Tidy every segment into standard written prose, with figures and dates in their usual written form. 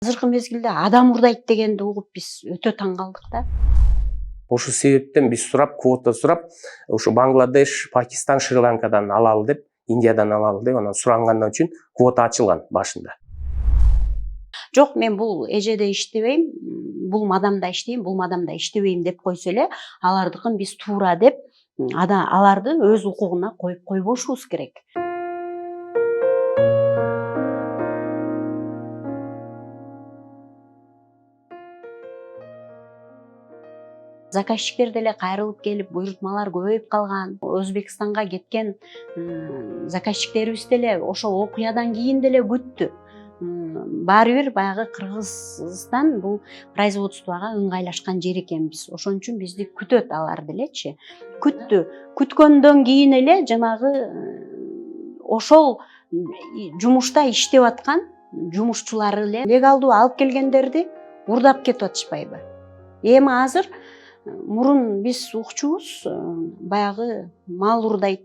Азыркы мезгилде адам урдайт дегенди угуп биз өтө таң калдык да. Ошол себептен биз квота сурап, ушу Бангладеш, Пакистан, Шри-Ланкадан алалы деп, Индиядан алалы деп анан сурангандан үчүн квота ачылган башында. Жок, мен бул эжеде иштебейм, бул мадамда иштейм, бул мадамда иштебейм деп койсо эле, алардыкын биз туура деп, аларды өз укугуна коюп койбошубуз керек. Заказчиктер деле кайрылып келип, буйрутмалар көбөйүп калган. Өзбекстанга кеткен заказчиктерибиз деле ошол окуядан кийин деле күттү. Баары бир баягы Кыргызстан бул производствого ыңгайлашкан жер экенбиз. Ошон үчүн бизди күтөт алар делечи. Күттү. Күткөндөн кийин эле жанагы ошол жумушта иштеп аткан жумушчулары эле легалдуу алып келгендерди урдап кетип атышпайбы? Эми азыр мурун биз укчубуз, баягы мал урдайт,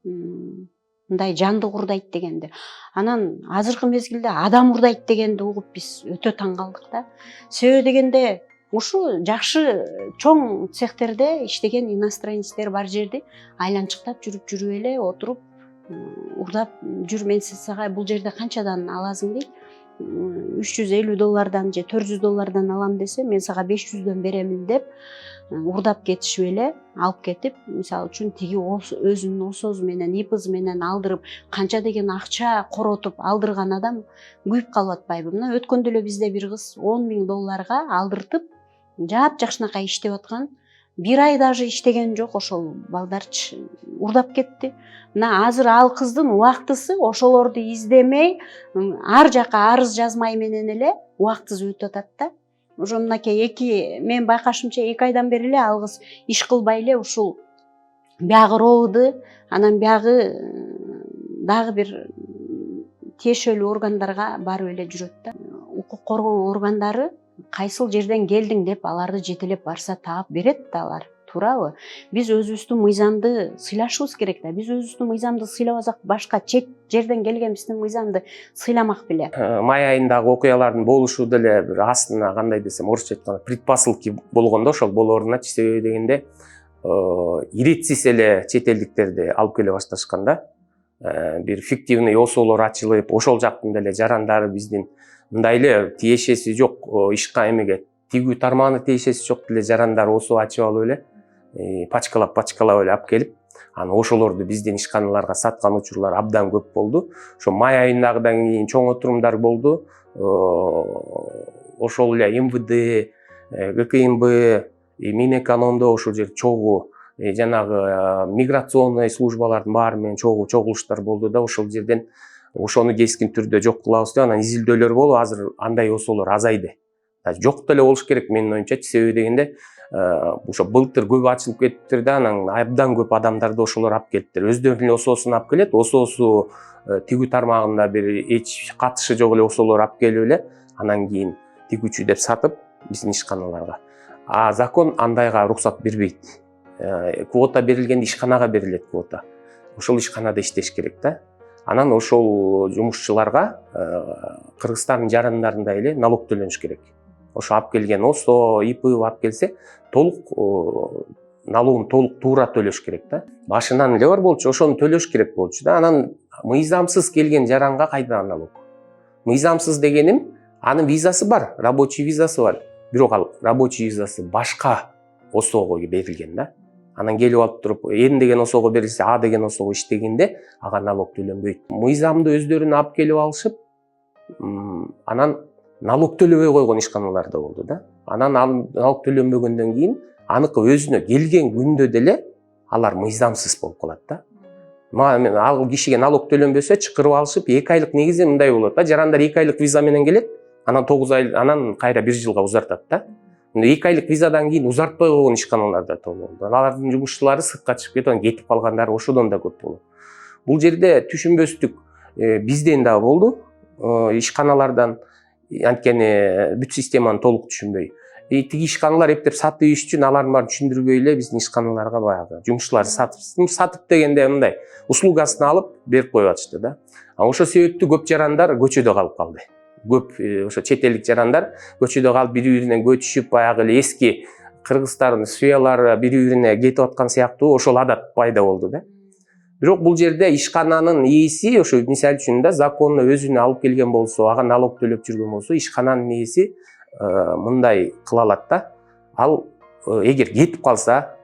мындай жандык урдайт дегенди. Анан азыркы мезгилде адам урдайт дегенди угуп биз өтө таң калдык да. Себеби дегенде ушу жакшы чоң цехтерде иштеген иностранецтер бар жерди айланчыктап жүрүп эле отуруп урдап жүр, мен сага бул жерде канчадан аласың дейт. $350 же $400 алам десе, мен сага 500дөн беремин деп урдап кетишип эле алып кетип, мисалы үчүн тиги өзүнүн осозу менен, ипызы менен алдырып, канча деген акча коротуп алдырган адам күйүп калып атпайбы? Мына өткөндө эле бизде бир кыз $10.000 алдыртып, жакшынакай иштеп аткан, бир ай даже иштеген жок, ошол балдарчы урдап кетти. Мына азыр ал кыздын убактысы ошолорду издемей, ар жака арыз жазмай менен эле убактысы өтүп атат да. Уже мынакей мен байкашымча 2 айдан бери эле ал кыз иш кылбай эле ушул биягы РОВД, анан биягы дагы бир тиешелүү органдарга барып эле жүрөт да. Укук коргоо органдары кайсыл жерден келдиң деп аларды жетелеп барса таап берет да алар. Туурабы? Биз өзүбүздүн мыйзамды сыйлашыбыз керек да. Биз өзүбүздүн мыйзамды сыйлабасак, башка чет жерден келген биздин мыйзамды сыйламак беле. Май айындагы окуялардын болушу деле бир астына кандай десем, орусча айтканда предпосылки болгондо, ошол болоруначы. Себеби дегенде иретсиз эле чет элдиктерди алып келе башташкан да. Бир фиктивный осолор ачылып, ошол жактын деле жарандары биздин мындай эле тиешеси жок ишка эмеге тигүү тармагына тиешеси жок деле жарандар осо ачып алып эле пачкалап эле алып келип, анан ошолорду биздин ишканаларга саткан учурлар абдан көп болду. Ошо май айындагыдан кийин чоң отурумдар болду. Ошол эле МВД, ГКМБ, Минэкономдо ошол жер чогуу жанагы миграционный службалардын баары менен чогулуштар болду да. Ошол жерден ошону кескин түрдө жок кылабыз деп анан изилдөөлөр болуп, азыр андай осолор азайды. Жок деле болуш керек менин оюмча. Себеби дегенде ошо былтыр көп ачылып кетиптир да, анан абдан көп адамдарды ошолор алып келиптир. Өздөрүнүн эле осоосун алып келет, осоосу тигүү тармагында бир эч катышы жок эле осолор алып келип эле, анан кийин тигүүчү деп сатып биздин ишканаларга. Закон андайга уруксат бербейт. Квота берилгенде ишканага берилет квота. Ошол ишканада иштеш керек да. Анан ошол жумушчуларга Кыргызстандын жарандарындай эле налог төлөнүш керек. Ошо алып келген ОСО, ИП алып келсе, толук налогун туура төлөш керек да. Башынан эле бар болчу, ошону төлөш керек болчу да. Анан мыйзамсыз келген жаранга кайдан налог? Мыйзамсыз дегеним, анын визасы бар, рабочий визасы бар. Бирок ал рабочий визасы башка ОСОго берилген да. Анан келип алып туруп, Н деген ОСОго берилсе, А деген ОСОго иштегенде ага налог төлөнбөйт. Мыйзамды өздөрүнө алып келип алышып, анан налог төлөбөй койгон ишканалар да болду да. Анан налог төлөнбөгөндөн кийин аныкы өзүнө келген күндө деле алар мыйзамсыз болуп калат да. Ал кишиге налог төлөнбөсө чакырып алышып, 2 айлык негизде мындай болот да. Жарандар 2 айлык виза менен келет, анан 9 ай, анан кайра 1 жылга узартат да. 2 айлык визадан кийин узартпай койгон ишканалар да болду. Алардын жумушчулары сыртка чыгып кетип, анан кетип калгандар ошодон да көп болот. Бул жерде түшүнбөстүк бизден да болду, ишканалардан. Анткени бүт системаны толук түшүнбөй. Тиги ишканалар эптеп сатып иш үчүн алардын баарын түшүндүрбөй эле биздин ишканаларга баягы жумушчуларды сатып дегенде мындай услугасын алып берип коюп атышты да. Ошол себептүү көп жарандар көчөдө калып калды. көп ошо чет элдик жарандар көчөдө калып бири биринен көчүшүп баягы эле эски кыргыздардын сыялары бири бирине кетип аткан сыяктуу ошол адат пайда болду да. Бирок бул жерде ишкананын ээси ошо мисалы үчүн да законно өзүнө алып келген болсо, ага налог төлөп жүргөн болсо, ишкананын ээси мындай кыла алат да. Ал эгер кетип калса,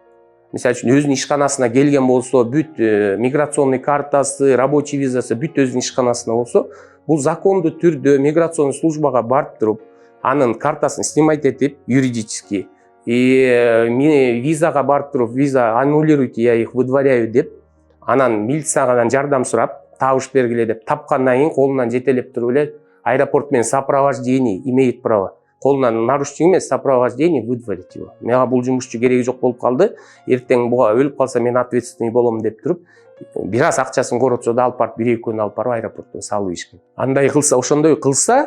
мисалы үчүн өзүнүн ишканасына келген болсо, бүт миграционный картасы, рабочий визасы бүт өзүнүн ишканасына болсо, бул закондуу түрдө миграционный службага барып туруп, анын картасын снимать этип юридически, визага барып туруп, виза аннулируйте, я их выдворяю деп, анан милициядан жардам сурап, табыш бергиле деп тапкандан кийин колунан жетелеп туруп эле аэропорт менен сопровождение имеет право. Колунан нарушение эмес, сопровождение выдворить его. Мага бул жумушчу кереги жок болуп калды. Эртең буга өлүп калса мен ответственный болом деп туруп, бир аз акчасын коротсо да алып барып, 1-2 күн алып барып аэропорттон салып ийишкен. Андай кылса,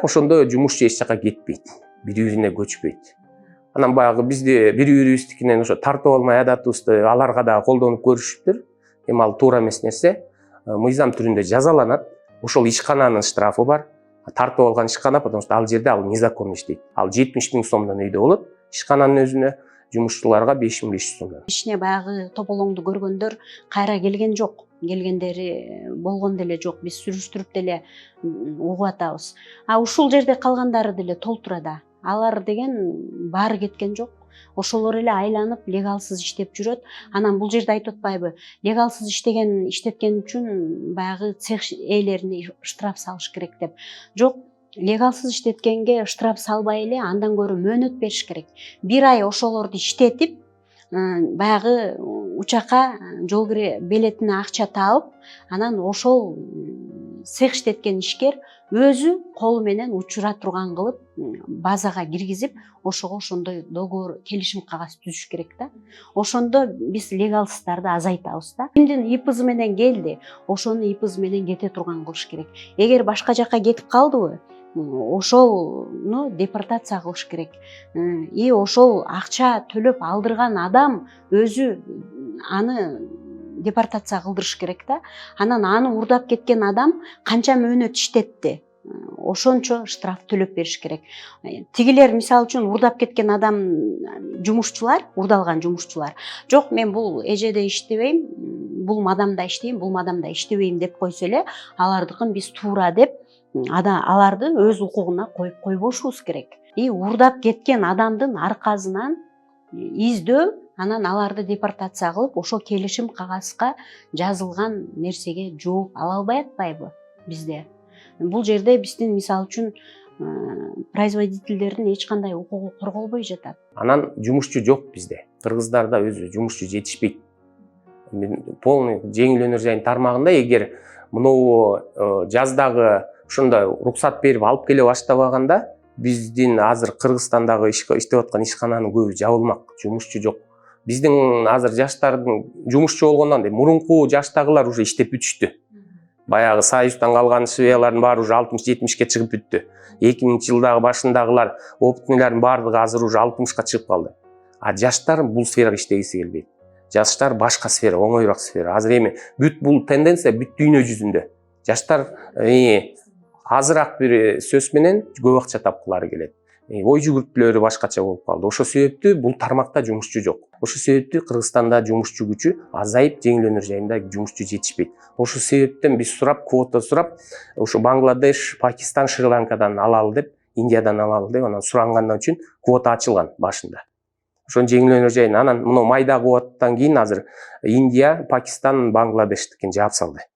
ошондо жумушчу эч жака кетпейт. Бири-бирине көчпөйт. Анан баягы бизде бири-бирибиздикинен ошо тартып алмай адатыбызды аларга да колдонуп көрүшүптүр. Эми ал туура эмес нерсе. Мыйзам түрүндө жазаланат. Ошол ишкананын штрафы бар. Тартып алган ишкана, потому что ал жерде ал незаконно иштейт. Ал 70 000 сомдон өйдө болот. Ишкананын өзүнө, жумушчуларга 5500 сомдон. Ишине баягы тополоңду көргөндөр кайра келген жок. Келгендери болгон деле жок. Биз сүрүштүрүп деле угуп атабыз. Ушул жерде калгандары деле толтурада. Алар деген баары кеткен жок. Ошолор эле айланып легалсыз иштеп жүрөт. Анан бул жерде айтып атпайбы? Легалсыз иштеткен үчүн баягы цех ээлерине штраф салыш керек деп. Жок, легалсыз иштеткенге штраф салбай эле андан көрө мөөнөт бериш керек. 1 ай ошолорду иштетип, баягы учакка жол кире билетине акча таап, анан ошол цех иштеткен ишкер өзү колу менен учура турган кылып базага киргизип, ошого ошондой договор, келишим кагаз түзүш керек да. Ошондо биз легалсыздарды азайтабыз да. Кимдин ИПЗ менен келди, ошону ИПЗ менен кете турган кылыш керек. Эгер башка жакка кетип калдыбы, ошолну депортация кылыш керек. Ошол акча төлөп алдырган адам өзү аны депортация кылдырыш керек да. Анан аны урдап кеткен адам канча мөөнөт иштетти, ошончо штраф төлөп бериш керек. Тигилер мисалы үчүн урдап кеткен адам, жумушчулар, урдалган жумушчулар, жок мен бул эжеде иштебейм, бул мадамда иштейм, бул мадамда иштебейм деп койсо эле, алардыкын биз туура деп аларды өз укугуна коюп койбошубуз керек. Урдап кеткен адамдын арказынан издөө, анан аларды депортация кылып, ошо келишим кагазга жазылган нерсеге жооп ала албай атпайбы бизде? Бул жерде биздин мисалы үчүн производительдердин эч кандай укугу корголбой жатат. Анан жумушчу жок бизде. Кыргыздарда өзү жумушчу жетишпейт. Полный жеңил өнөр жайын тармагында эгер мынау жаздагы ушундай уруксат берип алып келе баштабаганда, биздин азыр Кыргызстандагы иштеп аткан ишкананын көбү жабылмак, жумушчу жок. Биздин азыр жаштардын жумушчу болгондон мурунку жаштагылар уже иштеп бүтүштү. Баягы Союздан калган швеялардын баары уже 60-70ке чыгып бүттү. 2000-жылдагы башындагылар, опытныйлардын баардыгы азыр уже 60ка чыгып калды. Жаштар бул сферага иштегиси келбейт. Жаштар башка сфера, оңоюраак сфера. Азыр эми бүт бул тенденция бүт дүйнө жүзүндө. Жаштар азыраак бир сөз менен көп акча тапкылары келет. Ой жүгүртүүлөрү башкача болуп калды. Ошол себептүү бул тармакта жумушчу жок. Ошол себептүү Кыргызстанда жумушчу күчү азайып, жеңил өнөр жайында жумушчу жетишпейт. Ошол себептен биз сурап, квота сурап, ошо Бангладеш, Пакистан, Шри-Ланкадан алалы деп, Индиядан алалы деп, анан сурангандан үчүн квота ачылган башында. Ошон жеңил өнөр жайын анан мына майда квотадан кийин азыр Индия, Пакистан, Бангладештикин жаап салды.